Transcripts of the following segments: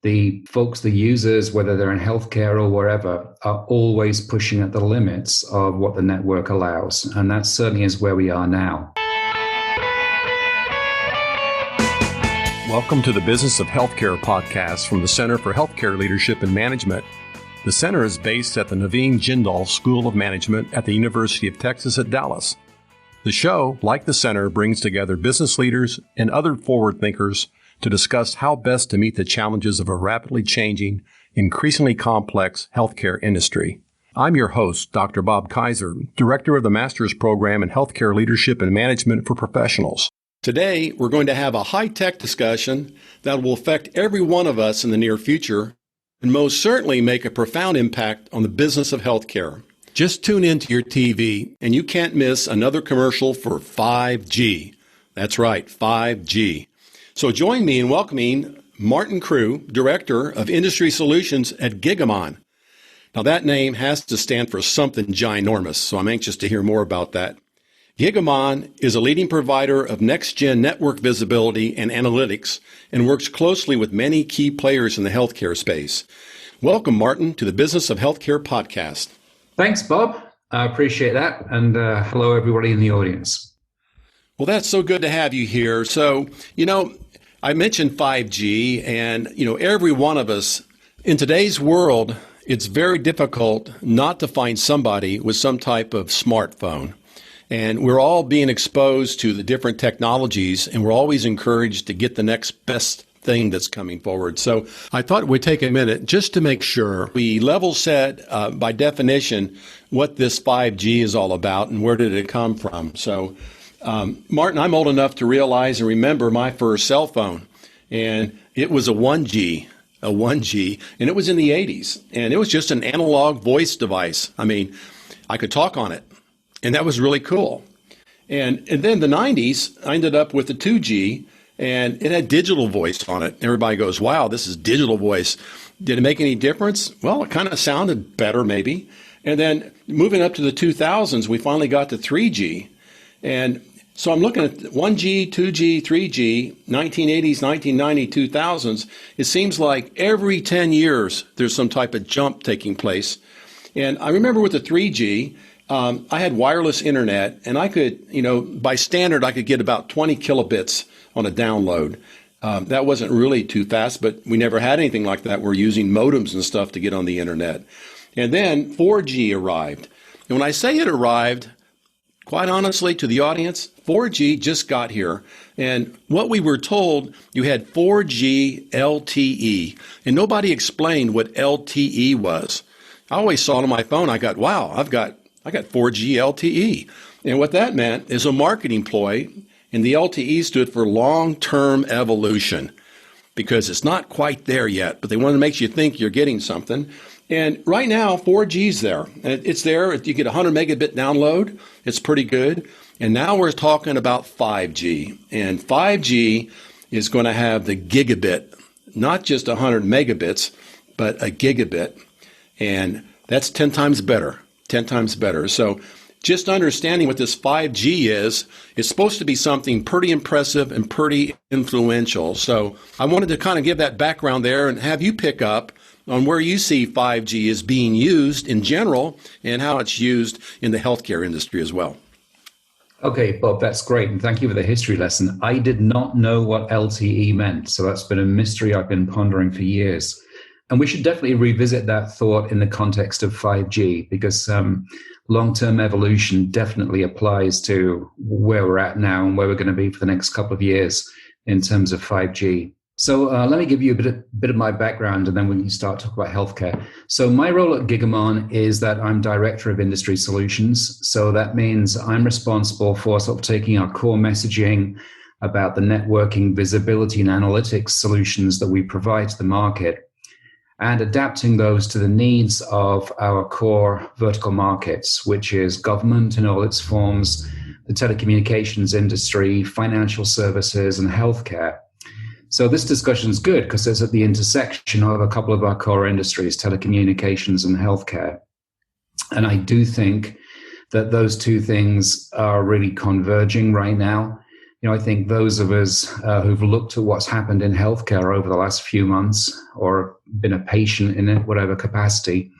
the folks, the users, whether they're in healthcare or wherever, are always pushing at the limits of what the network allows. And that certainly is where we are now. Welcome to the Business of Healthcare podcast from the Center for Healthcare Leadership and Management. The center is based at the Naveen Jindal School of Management at the University of Texas at Dallas. The show, like the center, brings together business leaders and other forward thinkers to discuss how best to meet the challenges of a rapidly changing, increasingly complex healthcare industry. I'm your host, Dr. Bob Kaiser, Director of the Master's Program in Healthcare Leadership and Management for Professionals. Today, we're going to have a high-tech discussion that will affect every one of us in the near future and most certainly make a profound impact on the business of healthcare. Just tune into your TV and you can't miss another commercial for 5G. That's right, 5G. So join me in welcoming Martyn Crew, Director of Industry Solutions at Gigamon. Now that name has to stand for something ginormous, so I'm anxious to hear more about that. Gigamon is a leading provider of next-gen network visibility and analytics and works closely with many key players in the healthcare space. Welcome, Martyn, to the Business of Healthcare podcast. Thanks, Bob. I appreciate that. And hello, everybody in the audience. Well, that's so good to have you here. So, I mentioned 5G, and, every one of us in today's world, it's very difficult not to find somebody with some type of smartphone. And we're all being exposed to the different technologies, and we're always encouraged to get the next best thing that's coming forward. So I thought we'd take a minute just to make sure we level set, by definition, what this 5G is all about and where did it come from. So, Martyn, I'm old enough to realize and remember my first cell phone, and it was a 1G, and it was in the 80s, and it was just an analog voice device. I mean, I could talk on it, and that was really cool. And then the 90s, I ended up with the 2G, and it had digital voice on it. Everybody goes, wow, this is digital voice. Did it make any difference? Well, it kind of sounded better, maybe. And then moving up to the 2000s, we finally got to 3G. And so I'm looking at 1G, 2G, 3G, 1980s, 1990s, 2000s. It seems like every 10 years, there's some type of jump taking place. And I remember with the 3G, I had wireless internet, and I could, by standard, I could get about 20 kilobits on a download. That wasn't really too fast, but we never had anything like that. We're using modems and stuff to get on the internet. And then 4G arrived. And when I say it arrived, quite honestly, to the audience, 4G just got here. And what we were told, you had 4G LTE. And nobody explained what LTE was. I always saw it on my phone. I got 4G LTE. And what that meant is a marketing ploy. And the LTE stood for long-term evolution, because it's not quite there yet, but they want to make you think you're getting something. And right now, 4G's there. It's there. You get a 100 megabit download. It's pretty good. And now we're talking about 5G. And 5G is going to have the gigabit, not just 100 megabits, but a gigabit. And that's 10 times better, 10 times better. So just understanding what this 5G is, it's supposed to be something pretty impressive and pretty influential. So I wanted to kind of give that background there and have you pick up on where you see 5G is being used in general and how it's used in the healthcare industry as well. Okay, Bob, that's great. And thank you for the history lesson. I did not know what LTE meant, so that's been a mystery I've been pondering for years. And we should definitely revisit that thought in the context of 5G, because long-term evolution definitely applies to where we're at now and where we're going to be for the next couple of years in terms of 5G. So let me give you a bit of my background, and then we can start talking about healthcare. So my role at Gigamon is that I'm Director of Industry Solutions. So that means I'm responsible for sort of taking our core messaging about the networking, visibility, and analytics solutions that we provide to the market, and adapting those to the needs of our core vertical markets, which is government in all its forms, the telecommunications industry, financial services, and healthcare. So this discussion is good because it's at the intersection of a couple of our core industries, telecommunications and healthcare. And I do think that those two things are really converging right now. I think those of us who've looked at what's happened in healthcare over the last few months or been a patient in it, whatever capacity,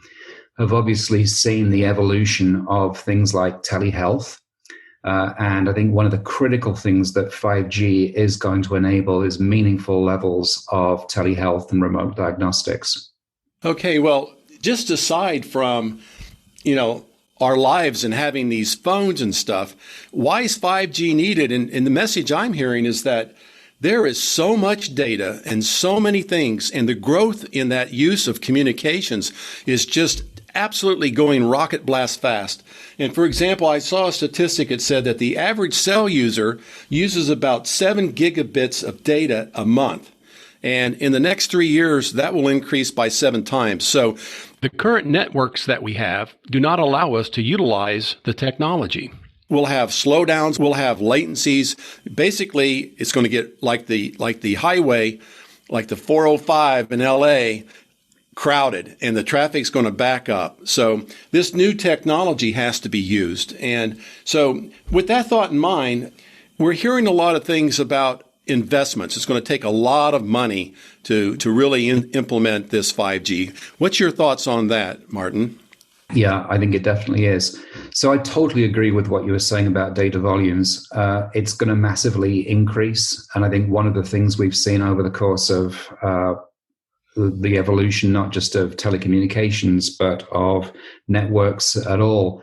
have obviously seen the evolution of things like telehealth. And I think one of the critical things that 5G is going to enable is meaningful levels of telehealth and remote diagnostics. Okay, well, just aside from, our lives and having these phones and stuff, why is 5G needed? And the message I'm hearing is that there is so much data and so many things, and the growth in that use of communications is just absolutely going rocket blast fast. And for example, I saw a statistic that said that the average cell user uses about 7 gigabits of data a month. And in the next 3 years, that will increase by 7 times. So the current networks that we have do not allow us to utilize the technology. We'll have slowdowns, we'll have latencies. Basically, it's going to get like the highway, like the 405 in LA, crowded, and the traffic's going to back up. So this new technology has to be used. And so with that thought in mind, we're hearing a lot of things about investments. It's going to take a lot of money to really implement this 5G. What's your thoughts on that, Martyn? Yeah, I think it definitely is. So I totally agree with what you were saying about data volumes. It's going to massively increase. And I think one of the things we've seen over the course of the evolution, not just of telecommunications, but of networks at all,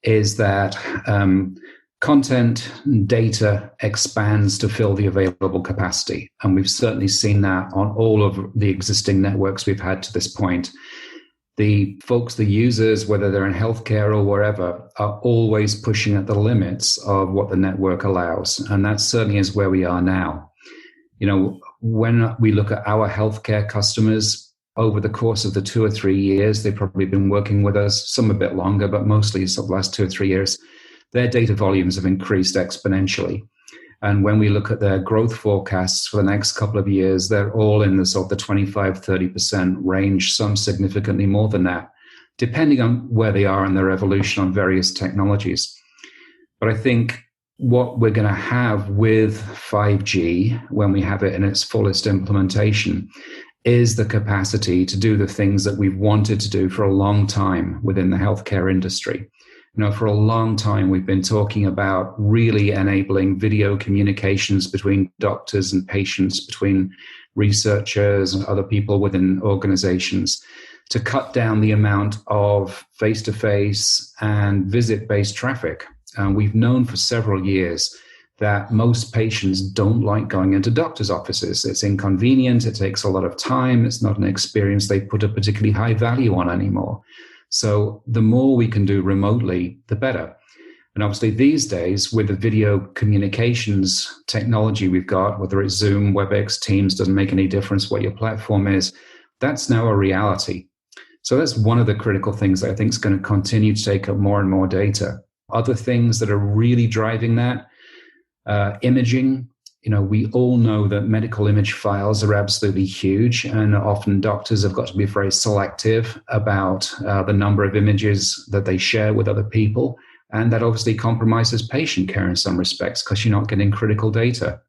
is that content data expands to fill the available capacity. And we've certainly seen that on all of the existing networks we've had to this point. The folks, the users, whether they're in healthcare or wherever, are always pushing at the limits of what the network allows. And that certainly is where we are now. When we look at our healthcare customers over the course of the 2 or 3 years, they've probably been working with us, some a bit longer, but mostly the last 2 or 3 years, their data volumes have increased exponentially. And when we look at their growth forecasts for the next couple of years, they're all in the sort of the 25, 30% range, some significantly more than that, depending on where they are in their evolution on various technologies. But I think what we're going to have with 5G, when we have it in its fullest implementation, is the capacity to do the things that we've wanted to do for a long time within the healthcare industry. For a long time, we've been talking about really enabling video communications between doctors and patients, between researchers and other people within organizations, to cut down the amount of face-to-face and visit-based traffic. We've known for several years that most patients don't like going into doctors' offices. It's inconvenient, it takes a lot of time, it's not an experience they put a particularly high value on anymore. So the more we can do remotely, the better. And obviously these days, with the video communications technology we've got, whether it's Zoom, WebEx, Teams, doesn't make any difference what your platform is, that's now a reality. So that's one of the critical things that I think is going to continue to take up more and more data. Other things that are really driving that, imaging. We all know that medical image files are absolutely huge, and often doctors have got to be very selective about the number of images that they share with other people. And that obviously compromises patient care in some respects because you're not getting critical data.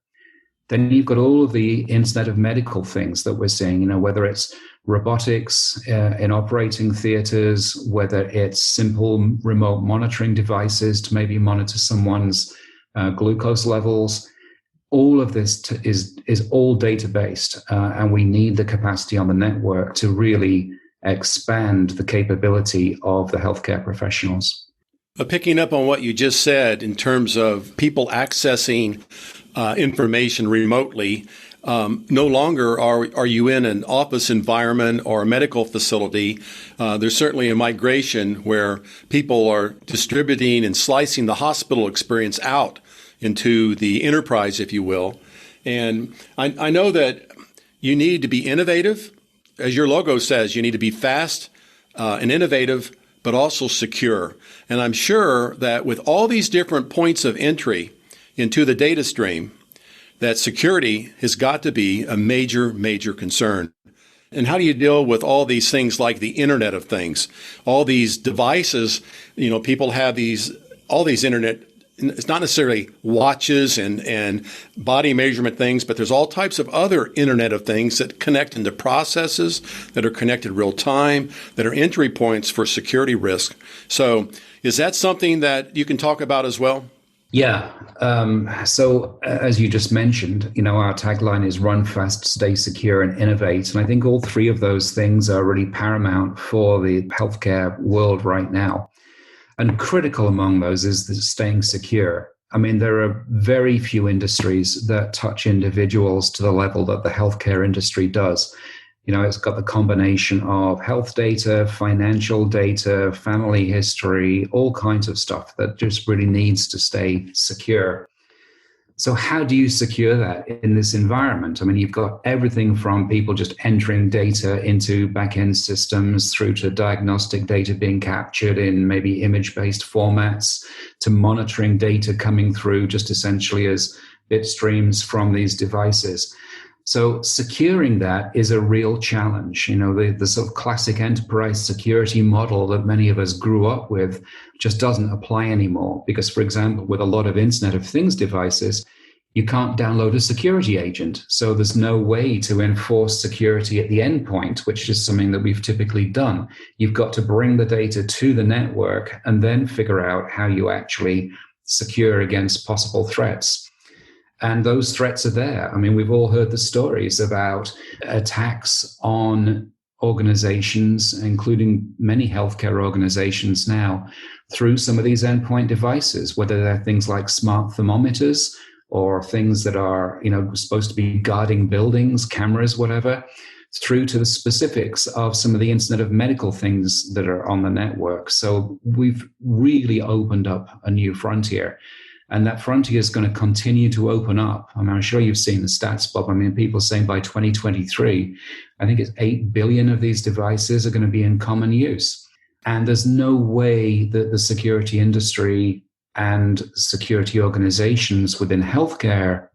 Then you've got all of the Internet of Medical things that we're seeing, whether it's robotics in operating theaters, whether it's simple remote monitoring devices to maybe monitor someone's glucose levels. All of this is all data-based, and we need the capacity on the network to really expand the capability of the healthcare professionals. Picking up on what you just said in terms of people accessing information remotely, no longer are you in an office environment or a medical facility. There's certainly a migration where people are distributing and slicing the hospital experience out into the enterprise, if you will. And I know that you need to be innovative. As your logo says, you need to be fast and innovative, but also secure. And I'm sure that with all these different points of entry into the data stream, that security has got to be a major, major concern. And how do you deal with all these things like the Internet of Things, all these devices? People have all these internet it's not necessarily watches and body measurement things, but there's all types of other Internet of Things that connect into processes that are connected real time, that are entry points for security risk. So is that something that you can talk about as well? Yeah. So as you just mentioned, our tagline is run fast, stay secure, and innovate. And I think all three of those things are really paramount for the healthcare world right now. And critical among those is the staying secure. I mean, there are very few industries that touch individuals to the level that the healthcare industry does. It's got the combination of health data, financial data, family history, all kinds of stuff that just really needs to stay secure. So how do you secure that in this environment? I mean, you've got everything from people just entering data into back-end systems through to diagnostic data being captured in maybe image-based formats to monitoring data coming through just essentially as bit streams from these devices. So securing that is a real challenge. The sort of classic enterprise security model that many of us grew up with just doesn't apply anymore. Because, for example, with a lot of Internet of Things devices, you can't download a security agent. So there's no way to enforce security at the endpoint, which is something that we've typically done. You've got to bring the data to the network and then figure out how you actually secure against possible threats. And those threats are there. I mean, we've all heard the stories about attacks on organizations, including many healthcare organizations now, through some of these endpoint devices, whether they're things like smart thermometers or things that are, supposed to be guarding buildings, cameras, whatever, through to the specifics of some of the Internet of Medical Things that are on the network. So we've really opened up a new frontier. And that frontier is going to continue to open up. I mean, I'm sure you've seen the stats, Bob. I mean, people saying by 2023, I think it's 8 billion of these devices are going to be in common use. And there's no way that the security industry and security organizations within healthcare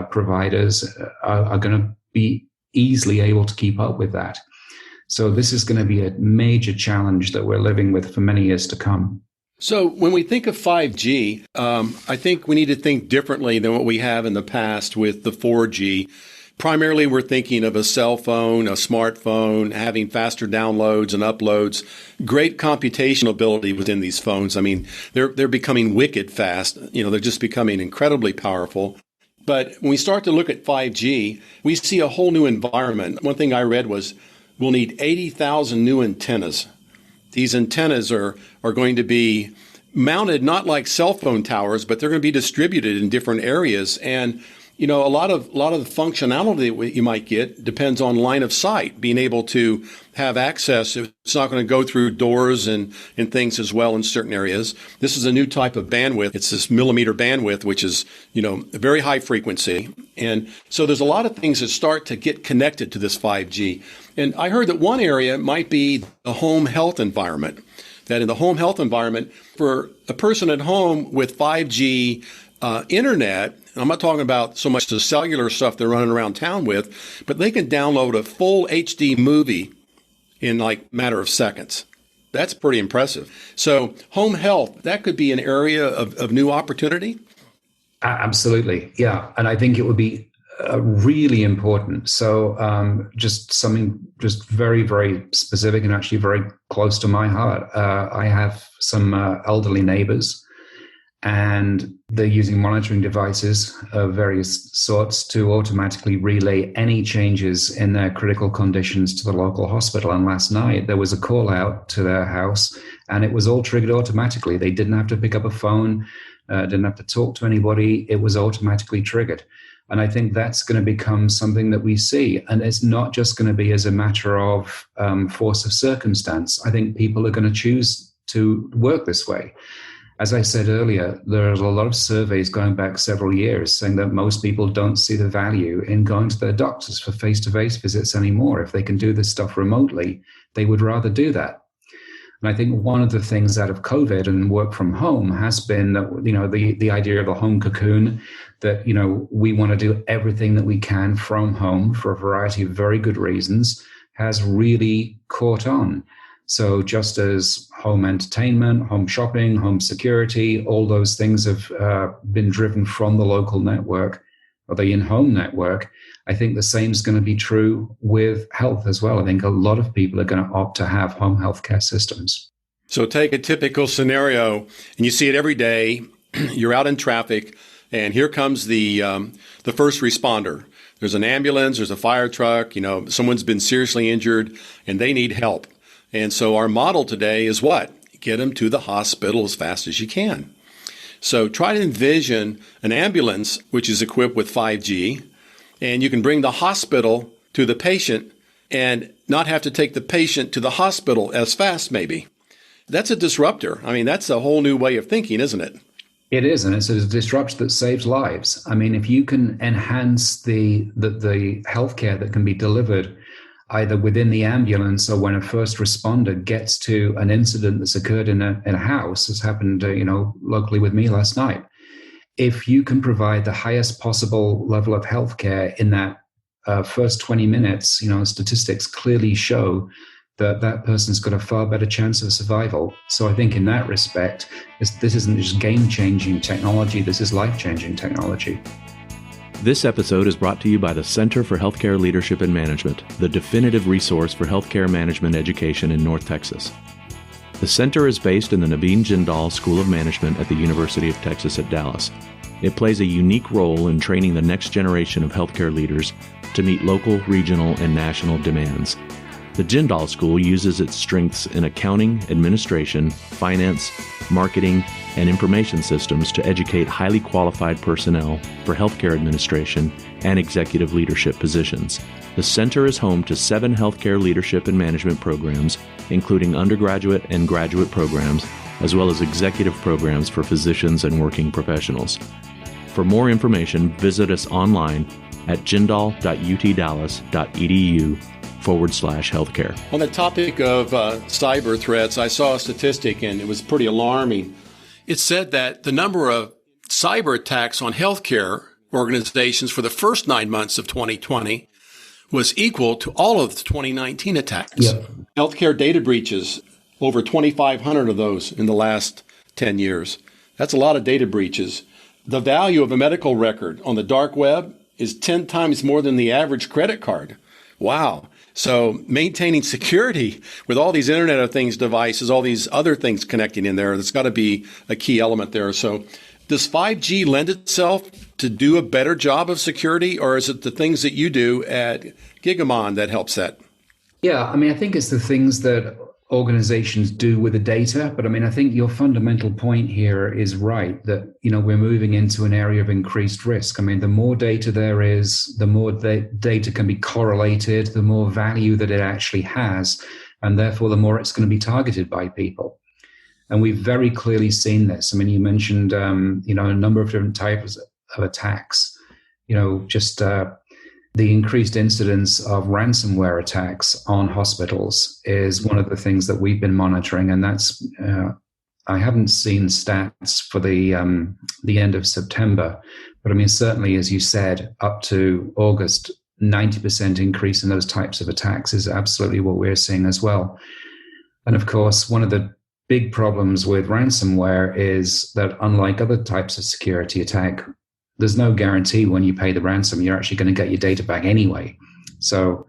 providers are going to be easily able to keep up with that. So this is going to be a major challenge that we're living with for many years to come. So when we think of 5G, I think we need to think differently than what we have in the past with the 4G. Primarily, we're thinking of a cell phone, a smartphone, having faster downloads and uploads, great computational ability within these phones. I mean, they're becoming wicked fast. They're just becoming incredibly powerful. But when we start to look at 5G, we see a whole new environment. One thing I read was we'll need 80,000 new antennas. These antennas are going to be mounted not like cell phone towers, but they're going to be distributed in different areas. And a lot of the functionality that you might get depends on line of sight, being able to have access. It's not going to go through doors and things as well in certain areas. This is a new type of bandwidth. It's this millimeter bandwidth, which is, a very high frequency. And so there's a lot of things that start to get connected to this 5G. And I heard that one area might be the home health environment, that in the home health environment, for a person at home with 5G internet, I'm not talking about so much the cellular stuff they're running around town with, but they can download a full HD movie in like a matter of seconds. That's pretty impressive. So home health, that could be an area of new opportunity? Absolutely, yeah. And I think it would be really important. So just something just very, very specific and actually very close to my heart. I have some elderly neighbors, and they're using monitoring devices of various sorts to automatically relay any changes in their critical conditions to the local hospital. And last night there was a call out to their house and it was all triggered automatically. They didn't have to pick up a phone, didn't have to talk to anybody. It was automatically triggered. And I think that's going to become something that we see. And it's not just going to be as a matter of force of circumstance. I think people are going to choose to work this way. As I said earlier, there are a lot of surveys going back several years saying that most people don't see the value in going to their doctors for face-to-face visits anymore. If they can do this stuff remotely, they would rather do that. And I think one of the things out of COVID and work from home has been that, the idea of the home cocoon, that, we want to do everything that we can from home for a variety of very good reasons, has really caught on. So just as home entertainment, home shopping, home security, all those things have been driven from the local network or the in-home network, I think the same is going to be true with health as well. I think a lot of people are going to opt to have home healthcare systems. So take a typical scenario, and you see it every day. You're out in traffic, and here comes the first responder. There's an ambulance, there's a fire truck, someone's been seriously injured, and they need help. And so our model today is what? Get them to the hospital as fast as you can. So try to envision an ambulance which is equipped with 5G, and you can bring the hospital to the patient and not have to take the patient to the hospital as fast, maybe. That's a disruptor. I mean, that's a whole new way of thinking, isn't it? It is, and it's a disruption that saves lives. I mean, if you can enhance the healthcare that can be delivered either within the ambulance or when a first responder gets to an incident that's occurred in a house, as happened, locally with me last night. If you can provide the highest possible level of healthcare in that first 20 minutes, statistics clearly show that person's got a far better chance of survival. So I think in that respect, this isn't just game-changing technology, this is life-changing technology. This episode is brought to you by the Center for Healthcare Leadership and Management, the definitive resource for healthcare management education in North Texas. The center is based in the Naveen Jindal School of Management at the University of Texas at Dallas. It plays a unique role in training the next generation of healthcare leaders to meet local, regional, and national demands. The Jindal School uses its strengths in accounting, administration, finance, marketing, and information systems to educate highly qualified personnel for healthcare administration and executive leadership positions. The center is home to 7 healthcare leadership and management programs, including undergraduate and graduate programs, as well as executive programs for physicians and working professionals. For more information, visit us online at jindal.utdallas.edu/healthcare. On the topic of cyber threats, I saw a statistic, and it was pretty alarming. It said that the number of cyber attacks on healthcare organizations for the first 9 months of 2020 was equal to all of the 2019 attacks. Yep. Healthcare data breaches, over 2,500 of those in the last 10 years. That's a lot of data breaches. The value of a medical record on the dark web is 10 times more than the average credit card. Wow. So maintaining security with all these Internet of Things devices, all these other things connecting in there, that's got to be a key element there. So does 5G lend itself to do a better job of security, or is it the things that you do at Gigamon that helps that? Yeah, I mean, I think it's the things that organizations do with the data. But I mean, I think your fundamental point here is right, that, we're moving into an area of increased risk. I mean, the more data there is, the more data can be correlated, the more value that it actually has, and therefore the more it's going to be targeted by people. And we've very clearly seen this. I mean, you mentioned, a number of different types of attacks, the increased incidence of ransomware attacks on hospitals is one of the things that we've been monitoring, and that's I haven't seen stats for the end of September, but I mean, certainly, as you said, up to August, 90% increase in those types of attacks is absolutely what we're seeing as well. And of course, one of the big problems with ransomware is that, unlike other types of security attack, there's no guarantee when you pay the ransom, you're actually going to get your data back anyway. So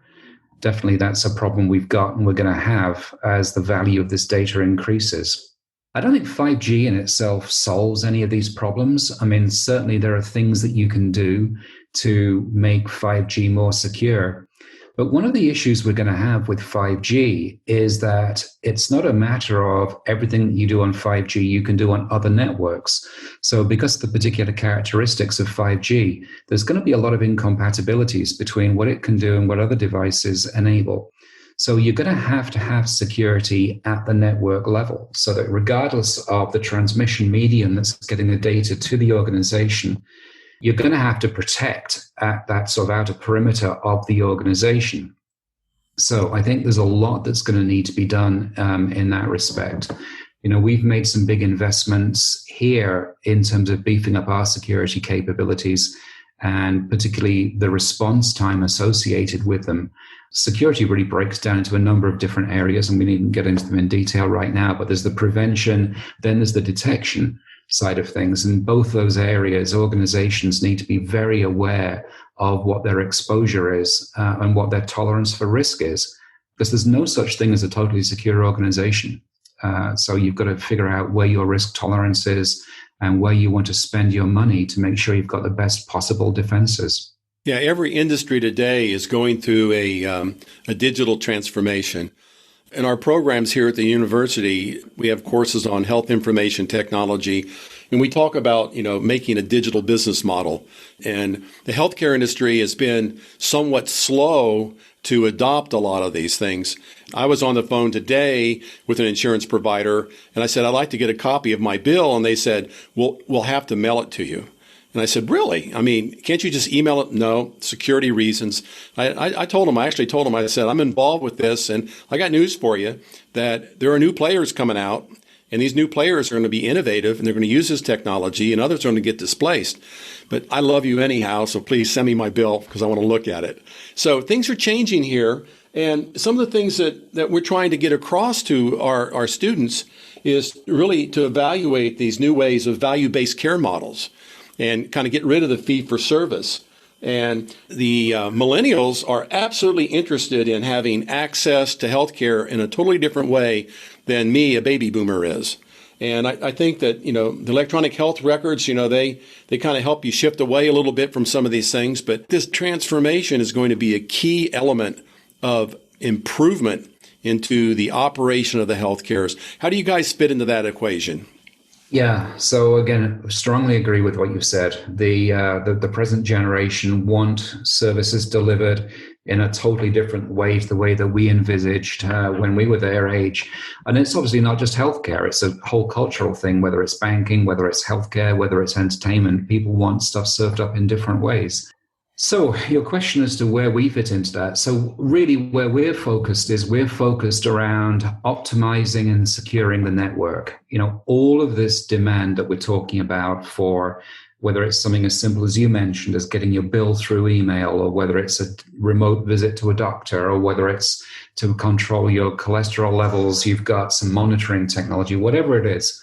definitely that's a problem we've got and we're going to have as the value of this data increases. I don't think 5G in itself solves any of these problems. I mean, certainly there are things that you can do to make 5G more secure. But one of the issues we're going to have with 5G is that it's not a matter of everything that you do on 5G you can do on other networks. So because of the particular characteristics of 5G, there's going to be a lot of incompatibilities between what it can do and what other devices enable. So you're going to have security at the network level, so that regardless of the transmission medium that's getting the data to the organization, you're going to have to protect at that sort of outer perimeter of the organization. So I think there's a lot that's going to need to be done in that respect. We've made some big investments here in terms of beefing up our security capabilities. and particularly the response time associated with them. Security really breaks down into a number of different areas, and we needn't get into them in detail right now, but there's the prevention, then there's the detection side of things. And both those areas, organizations need to be very aware of what their exposure is and what their tolerance for risk is, because there's no such thing as a totally secure organization. So you've got to figure out where your risk tolerance is and where you want to spend your money to make sure you've got the best possible defenses. Yeah, every industry today is going through a digital transformation. In our programs here at the university, we have courses on health information technology, and we talk about, making a digital business model. And the healthcare industry has been somewhat slow to adopt a lot of these things. I was on the phone today with an insurance provider, and I said, I'd like to get a copy of my bill. And they said, we'll have to mail it to you. And I said, really? I mean, can't you just email it? No, security reasons. I told him, I said, I'm involved with this, and I got news for you, that there are new players coming out, and these new players are going to be innovative, and they're going to use this technology, and others are going to get displaced. But I love you anyhow, so please send me my bill because I want to look at it. So things are changing here, and some of the things that we're trying to get across to our students is really to evaluate these new ways of value-based care models and kind of get rid of the fee-for-service. And the millennials are absolutely interested in having access to healthcare in a totally different way than me, a baby boomer, is. And I think that, the electronic health records, they kind of help you shift away a little bit from some of these things. But this transformation is going to be a key element of improvement into the operation of the healthcares. How do you guys fit into that equation? Yeah. So again, strongly agree with what you've said. The present generation want services delivered in a totally different way to the way that we envisaged when we were their age. And it's obviously not just healthcare. It's a whole cultural thing, whether it's banking, whether it's healthcare, whether it's entertainment. People want stuff served up in different ways. So your question as to where we fit into that. So really where we're focused around optimizing and securing the network. All of this demand that we're talking about for whether it's something as simple as you mentioned as getting your bill through email, or whether it's a remote visit to a doctor, or whether it's to control your cholesterol levels, you've got some monitoring technology, whatever it is.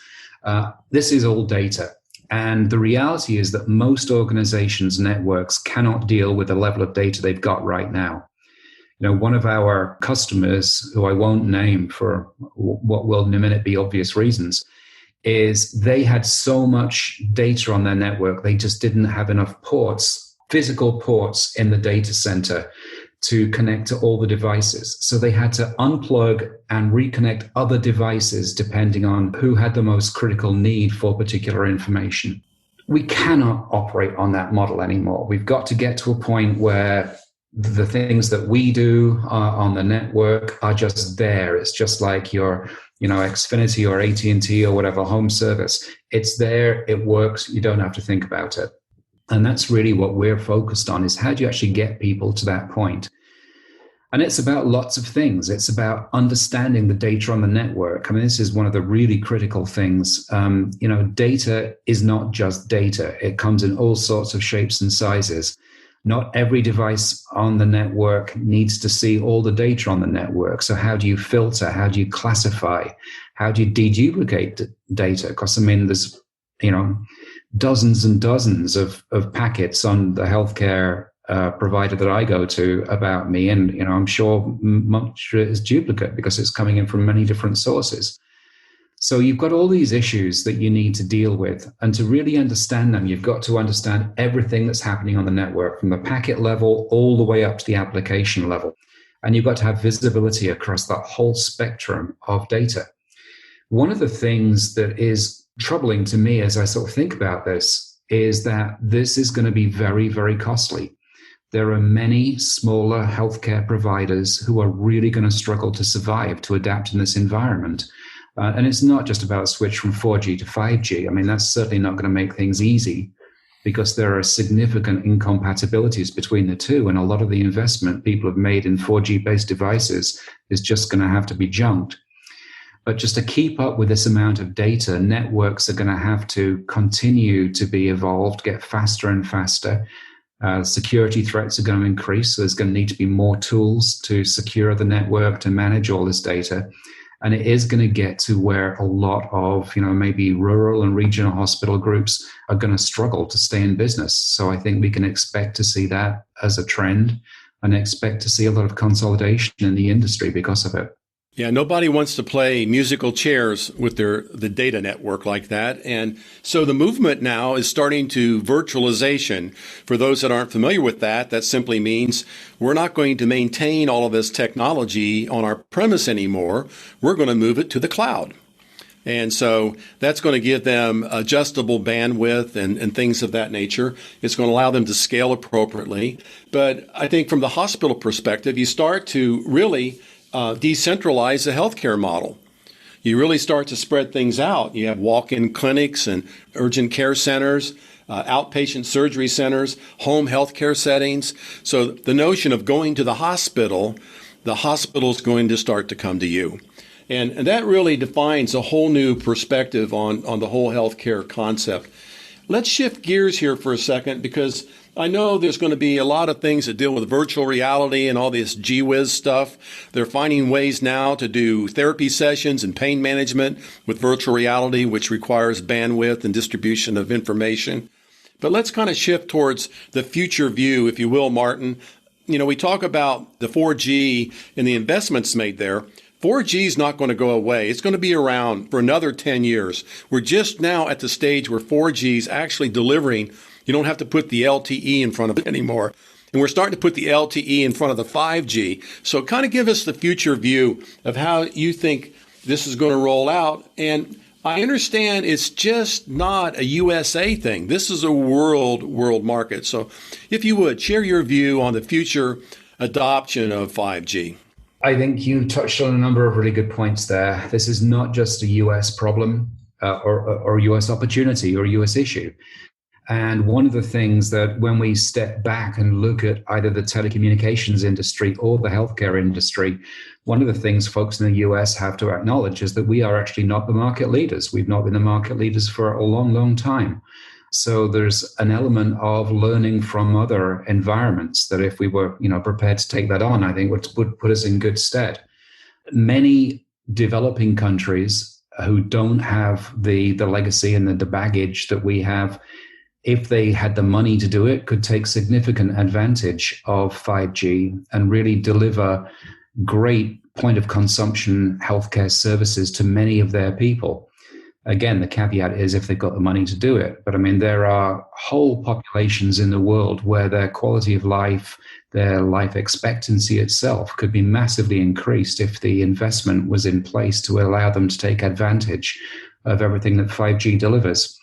This is all data. And the reality is that most organizations' networks cannot deal with the level of data they've got right now. One of our customers, who I won't name for what will in a minute be obvious reasons, is they had so much data on their network, they just didn't have enough ports, physical ports in the data center to connect to all the devices. So they had to unplug and reconnect other devices depending on who had the most critical need for particular information. We cannot operate on that model anymore. We've got to get to a point where the things that we do on the network are just there. It's just like your, Xfinity or AT&T or whatever home service. It's there, it works, you don't have to think about it. And that's really what we're focused on, is how do you actually get people to that point? And it's about lots of things. It's about understanding the data on the network. I mean, this is one of the really critical things. Data is not just data. It comes in all sorts of shapes and sizes. Not every device on the network needs to see all the data on the network. So how do you filter? How do you classify? How do you deduplicate data? Because, there's, dozens and dozens of packets on the healthcare provider that I go to about me. And, I'm sure much is duplicate because it's coming in from many different sources. So you've got all these issues that you need to deal with. And to really understand them, you've got to understand everything that's happening on the network, from the packet level all the way up to the application level. And you've got to have visibility across that whole spectrum of data. One of the things that is troubling to me as I sort of think about this is that this is going to be very, very costly. There are many smaller healthcare providers who are really going to struggle to survive, to adapt in this environment. And it's not just about a switch from 4G to 5G. I mean, that's certainly not going to make things easy, because there are significant incompatibilities between the two. And a lot of the investment people have made in 4G-based devices is just going to have to be junked. But just to keep up with this amount of data, networks are going to have to continue to be evolved, get faster and faster. Security threats are going to increase, so there's going to need to be more tools to secure the network to manage all this data. And it is going to get to where a lot of, maybe rural and regional hospital groups are going to struggle to stay in business. So I think we can expect to see that as a trend and expect to see a lot of consolidation in the industry because of it. Yeah, nobody wants to play musical chairs with the data network like that. And so the movement now is starting to virtualization. For those that aren't familiar with that, that simply means we're not going to maintain all of this technology on our premise anymore. We're going to move it to the cloud. And so that's going to give them adjustable bandwidth and things of that nature. It's going to allow them to scale appropriately. But I think from the hospital perspective, you start to really decentralize the healthcare model. You really start to spread things out. You have walk-in clinics and urgent care centers, outpatient surgery centers, home healthcare settings. So the notion of going to the hospital is going to start to come to you. And that really defines a whole new perspective on the whole healthcare concept. Let's shift gears here for a second, because I know there's going to be a lot of things that deal with virtual reality and all this gee-whiz stuff. They're finding ways now to do therapy sessions and pain management with virtual reality, which requires bandwidth and distribution of information. But let's kind of shift towards the future view, if you will, Martyn. We talk about the 4G and the investments made there. 4G is not going to go away. It's going to be around for another 10 years. We're just now at the stage where 4G is actually delivering. You don't have to put the LTE in front of it anymore. And we're starting to put the LTE in front of the 5G. So kind of give us the future view of how you think this is going to roll out. And I understand it's just not a USA thing. This is a world market. So if you would, share your view on the future adoption of 5G. I think you touched on a number of really good points there. This is not just a US problem or US opportunity or US issue. And one of the things that when we step back and look at either the telecommunications industry or the healthcare industry, one of the things folks in the US have to acknowledge is that we are actually not the market leaders. We've not been the market leaders for a long, long time. So there's an element of learning from other environments that if we were, prepared to take that on, I think would put us in good stead. Many developing countries who don't have the legacy and the baggage that we have, if they had the money to do it, could take significant advantage of 5G and really deliver great point of consumption healthcare services to many of their people. Again, the caveat is if they've got the money to do it. But I mean, there are whole populations in the world where their quality of life, their life expectancy itself could be massively increased if the investment was in place to allow them to take advantage of everything that 5G delivers.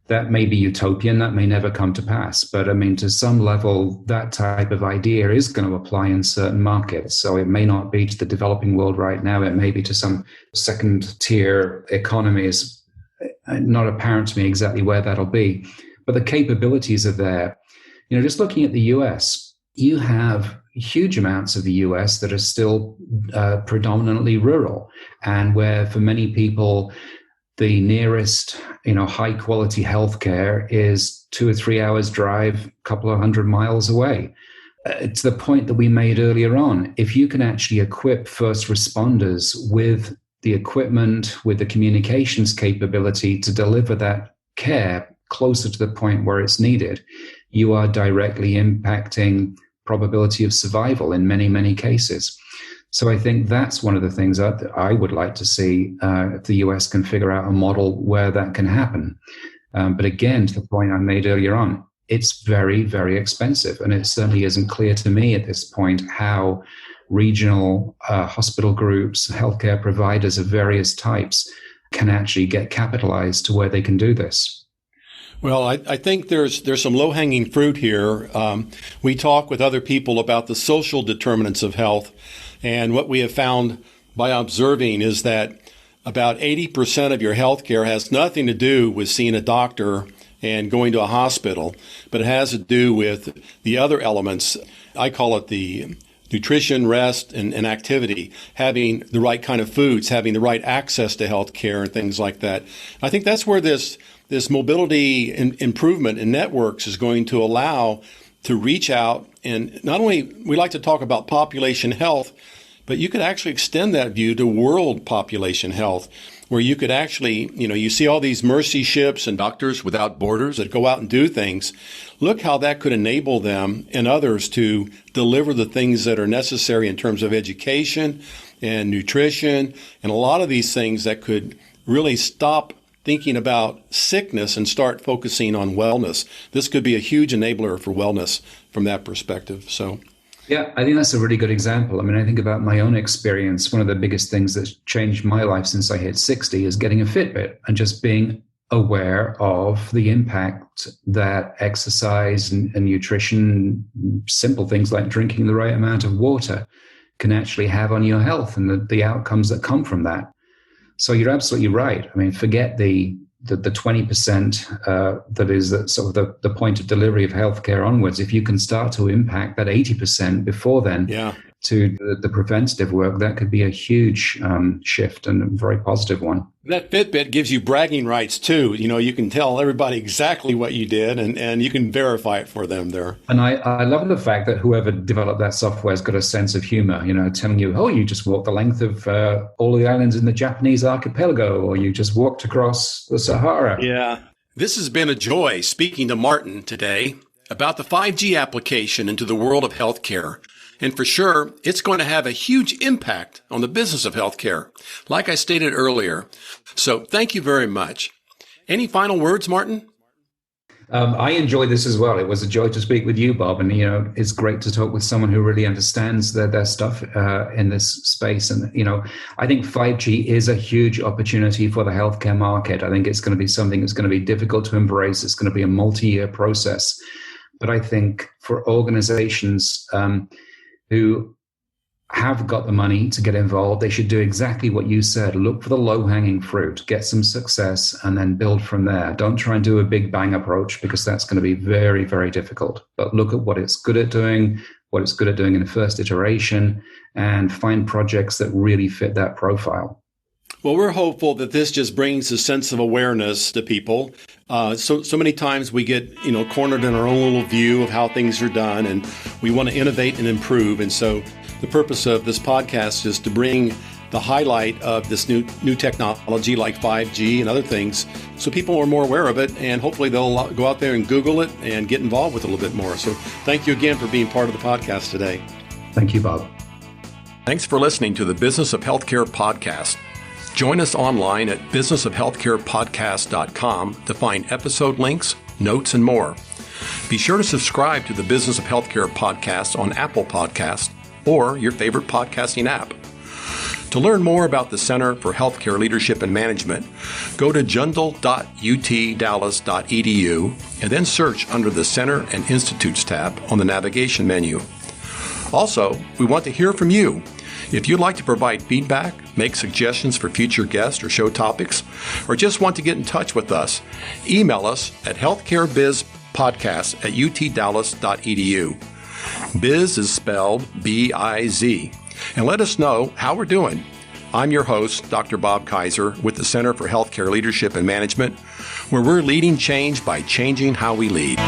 That may be utopian, that may never come to pass. But I mean, to some level, that type of idea is going to apply in certain markets. So it may not be to the developing world right now. It may be to some second tier economies. Not apparent to me exactly where that'll be. But the capabilities are there. Just looking at the US, you have huge amounts of the US that are still predominantly rural, and where for many people, the nearest, high quality healthcare is 2 or 3 hours drive, a couple of 100 miles away. It's the point that we made earlier on. If you can actually equip first responders with the equipment, with the communications capability to deliver that care closer to the point where it's needed, you are directly impacting probability of survival in many, many cases. So I think that's one of the things that I would like to see if the US can figure out a model where that can happen. But again, to the point I made earlier on, it's very, very expensive. And it certainly isn't clear to me at this point how regional hospital groups, healthcare providers of various types can actually get capitalized to where they can do this. Well, I think there's some low-hanging fruit here. We talk with other people about the social determinants of health, and what we have found by observing is that about 80% of your health care has nothing to do with seeing a doctor and going to a hospital, but it has to do with the other elements. I call it the nutrition, rest, and activity, having the right kind of foods, having the right access to health care and things like that. I think that's where this mobility improvement in networks is going to allow to reach out. And not only we like to talk about population health, but you could actually extend that view to world population health, where you could actually, you see all these mercy ships and Doctors Without Borders that go out and do things. Look how that could enable them and others to deliver the things that are necessary in terms of education and nutrition and a lot of these things that could really stop thinking about sickness and start focusing on wellness. This could be a huge enabler for wellness from that perspective. So, yeah, I think that's a really good example. I mean, I think about my own experience. One of the biggest things that's changed my life since I hit 60 is getting a Fitbit and just being aware of the impact that exercise and nutrition, simple things like drinking the right amount of water, can actually have on your health and the outcomes that come from that. So you're absolutely right. I mean, forget the 20% that is sort of the point of delivery of healthcare onwards. If you can start to impact that 80% before then to the preventative work, that could be a huge shift and a very positive one. That Fitbit gives you bragging rights too. You can tell everybody exactly what you did and you can verify it for them there. And I love the fact that whoever developed that software has got a sense of humor, telling you, oh, you just walked the length of all the islands in the Japanese archipelago, or you just walked across the Sahara. Yeah. This has been a joy speaking to Martyn today about the 5G application into the world of healthcare. And for sure, it's going to have a huge impact on the business of healthcare, like I stated earlier. So thank you very much. Any final words, Martyn? I enjoyed this as well. It was a joy to speak with you, Bob. And, it's great to talk with someone who really understands their stuff in this space. And, I think 5G is a huge opportunity for the healthcare market. I think it's going to be something that's going to be difficult to embrace. It's going to be a multi-year process. But I think for organizations who have got the money to get involved, they should do exactly what you said. Look for the low-hanging fruit, get some success, and then build from there. Don't try and do a big bang approach, because that's going to be very, very difficult. But look at what it's good at doing, in the first iteration, and find projects that really fit that profile. Well, we're hopeful that this just brings a sense of awareness to people. So many times we get, cornered in our own little view of how things are done, and we want to innovate and improve. And so the purpose of this podcast is to bring the highlight of this new technology like 5G and other things, so people are more aware of it, and hopefully they'll go out there and Google it and get involved with it a little bit more. So thank you again for being part of the podcast today. Thank you, Bob. Thanks for listening to the Business of Healthcare podcast. Join us online at businessofhealthcarepodcast.com to find episode links, notes, and more. Be sure to subscribe to the Business of Healthcare podcast on Apple Podcasts or your favorite podcasting app. To learn more about the Center for Healthcare Leadership and Management, go to jundal.utdallas.edu and then search under the Center and Institutes tab on the navigation menu. Also, we want to hear from you. If you'd like to provide feedback, make suggestions for future guests or show topics, or just want to get in touch with us, email us at healthcarebizpodcast@utdallas.edu. Biz is spelled B-I-Z. And let us know how we're doing. I'm your host, Dr. Bob Kaiser, with the Center for Healthcare Leadership and Management, where we're leading change by changing how we lead.